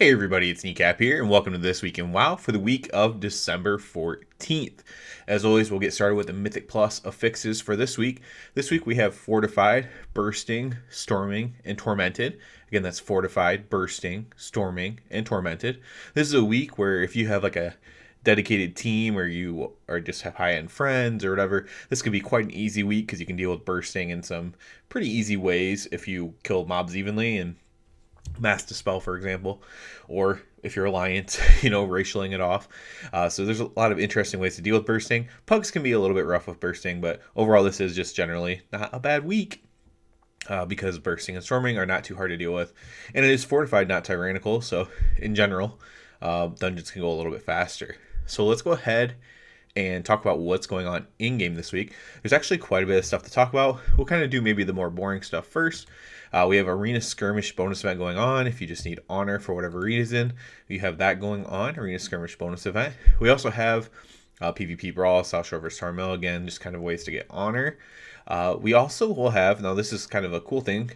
Hey everybody, it's Kneecap here, and welcome to This Week in WoW for the week of December 14th. As always, we'll get started with the Mythic Plus affixes for this week. This week we have Fortified, Bursting, Storming, and Tormented. Again, that's Fortified, Bursting, Storming, and Tormented. This is a week where if you have like a dedicated team or you or just have high-end friends or whatever, this could be quite an easy week because you can deal with bursting in some pretty easy ways if you kill mobs evenly and mass dispel, for example, or if you're Alliance, racialing it off. So there's a lot of interesting ways to deal with bursting. Pugs can be a little bit rough with bursting, but overall this is just generally not a bad week. Because bursting and storming are not too hard to deal with, and it is fortified, not tyrannical, so in general, dungeons can go a little bit faster. So let's go ahead and talk about what's going on in game this week. There's actually quite a bit of stuff to talk about. We'll kind of do maybe the more boring stuff first. We have Arena Skirmish bonus event going on. If you just need honor for whatever reason, you have that going on, Arena Skirmish bonus event. We also have PvP Brawl, South Shore vs. Tarmel, again, just kind of ways to get honor. We also will have, now this is kind of a cool thing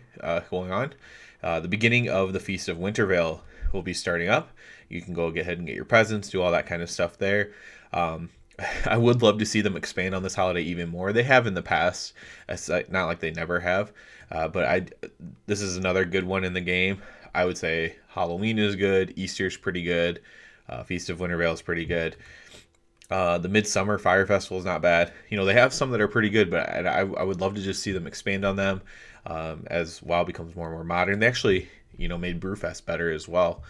going on, the beginning of the Feast of Wintervale will be starting up. You can go ahead and get your presents, do all that kind of stuff there. I would love to see them expand on this holiday even more. They have in the past. It's not like they never have. But this is another good one in the game. I would say Halloween is good. Easter's pretty good. Feast of Wintervale is pretty good. The Midsummer Fire Festival is not bad. They have some that are pretty good, but I would love to just see them expand on them as WoW becomes more and more modern. They actually, made Brewfest better as well.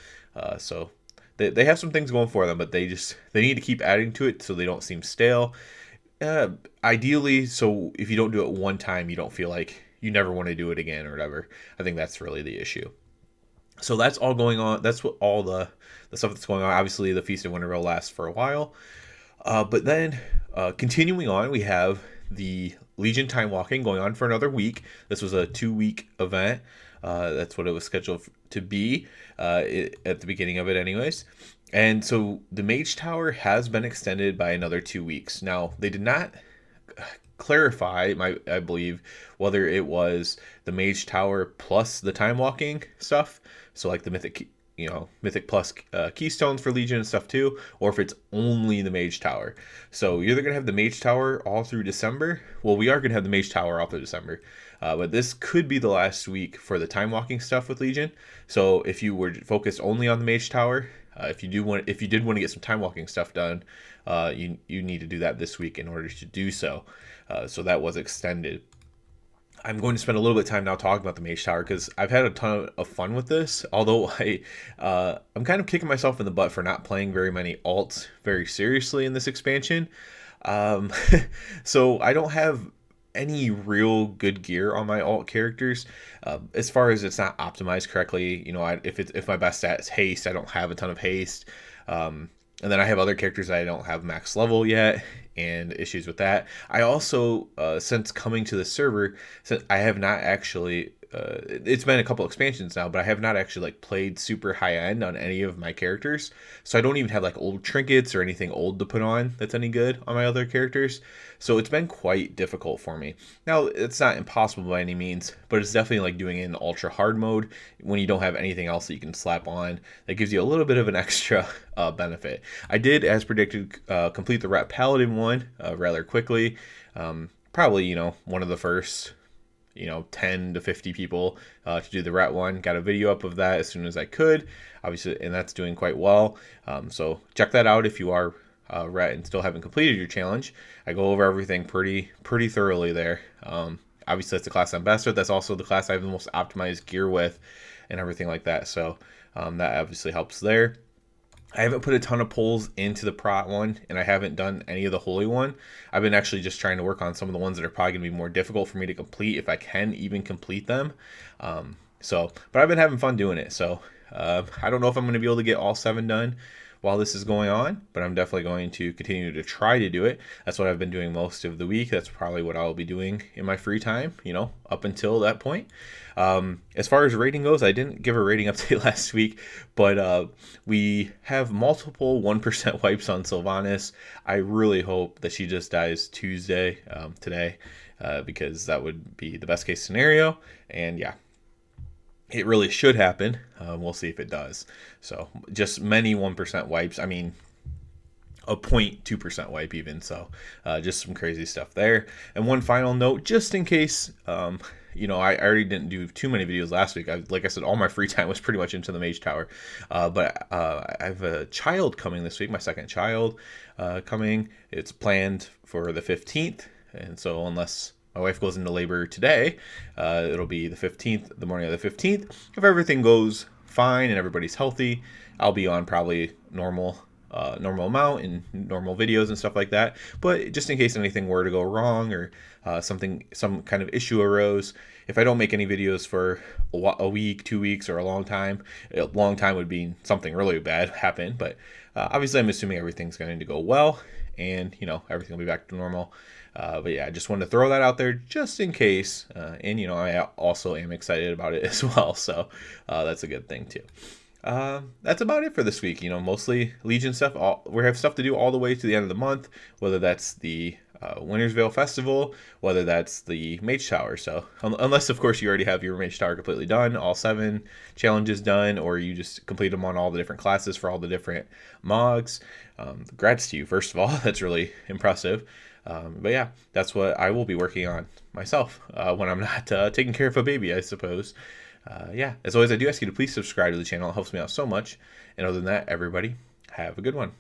So they have some things going for them, but they need to keep adding to it so they don't seem stale. Ideally, so if you don't do it one time, you don't feel like you never want to do it again or whatever. I think that's really the issue. So that's all going on. That's what all the stuff that's going on. Obviously, the Feast of Wintervale lasts for a while. But then continuing on, we have the Legion Time Walking going on for another week. This was a 2-week event. That's what it was scheduled to be at the beginning of it anyways. And so the Mage Tower has been extended by another 2 weeks. Now, they did not clarify, I believe, whether it was the Mage Tower plus the Time Walking stuff. So like the Mythic Plus keystones for Legion and stuff too, or if it's only the Mage Tower. So you're either going to have the Mage Tower all through December. Well, we are going to have the Mage Tower all through December. But this could be the last week for the time walking stuff with Legion. So if you were focused only on the Mage Tower, if you did want to get some time walking stuff done, you need to do that this week in order to do so. So that was extended. I'm going to spend a little bit of time now talking about the Mage Tower because I've had a ton of fun with this. Although I'm kind of kicking myself in the butt for not playing very many alts very seriously in this expansion. So I don't have any real good gear on my alt characters. As far as it's not optimized correctly, if my best stat is haste, I don't have a ton of haste. And then I have other characters that I don't have max level yet, and issues with that. I also, since coming to the server, since I have not actually, it's been a couple expansions now, but I have not actually played super high end on any of my characters. So I don't even have old trinkets or anything old to put on that's any good on my other characters. So it's been quite difficult for me. Now, it's not impossible by any means, but it's definitely doing it in ultra hard mode when you don't have anything else that you can slap on. That gives you a little bit of an extra benefit. I did, as predicted, complete the Rat Paladin one rather quickly. Probably, one of the first 10 to 50 people to do the Rat one. Got a video up of that as soon as I could, obviously, and that's doing quite well. So check that out if you are Rat and still haven't completed your challenge. I go over everything pretty thoroughly there. Obviously, that's the class I'm best with. That's also the class I have the most optimized gear with and everything like that. So that obviously helps there. I haven't put a ton of pulls into the Prot one, and I haven't done any of the Holy one. I've been actually just trying to work on some of the ones that are probably going to be more difficult for me to complete, if I can even complete them. But I've been having fun doing it, so I don't know if I'm going to be able to get all 7 done while this is going on, but I'm definitely going to continue to try to do it. That's what I've been doing most of the week. That's probably what I'll be doing in my free time, up until that point. As far as rating goes, I didn't give a rating update last week, but we have multiple 1% wipes on Sylvanas. I really hope that she just dies Tuesday, today, because that would be the best case scenario. And yeah. it really should happen. We'll see if it does. So just many 1% wipes. I mean, a 0.2% wipe even. So just some crazy stuff there. And one final note, just in case, I already didn't do too many videos last week. Like I said, all my free time was pretty much into the Mage Tower. But I have a child coming this week, my second child coming. It's planned for the 15th. And so unless my wife goes into labor today, it'll be the 15th, the morning of the 15th. If everything goes fine and everybody's healthy, I'll be on probably normal amount and normal videos and stuff like that. But just in case anything were to go wrong or some kind of issue arose, if I don't make any videos for a week, 2 weeks, or a long time would be something really bad happen. But obviously, I'm assuming everything's going to go well, and everything will be back to normal. But yeah, I just wanted to throw that out there just in case. And I also am excited about it as well, so that's a good thing too. That's about it for this week. Mostly Legion stuff. We have stuff to do all the way to the end of the month, whether that's the Winter's Veil Festival, whether that's the Mage Tower. So unless, of course, you already have your Mage Tower completely done, all 7 challenges done, or you just complete them on all the different classes for all the different mogs. Congrats to you, first of all. That's really impressive. But yeah, that's what I will be working on myself when I'm not taking care of a baby, I suppose. Yeah, as always, I do ask you to please subscribe to the channel. It helps me out so much. And other than that, everybody, have a good one.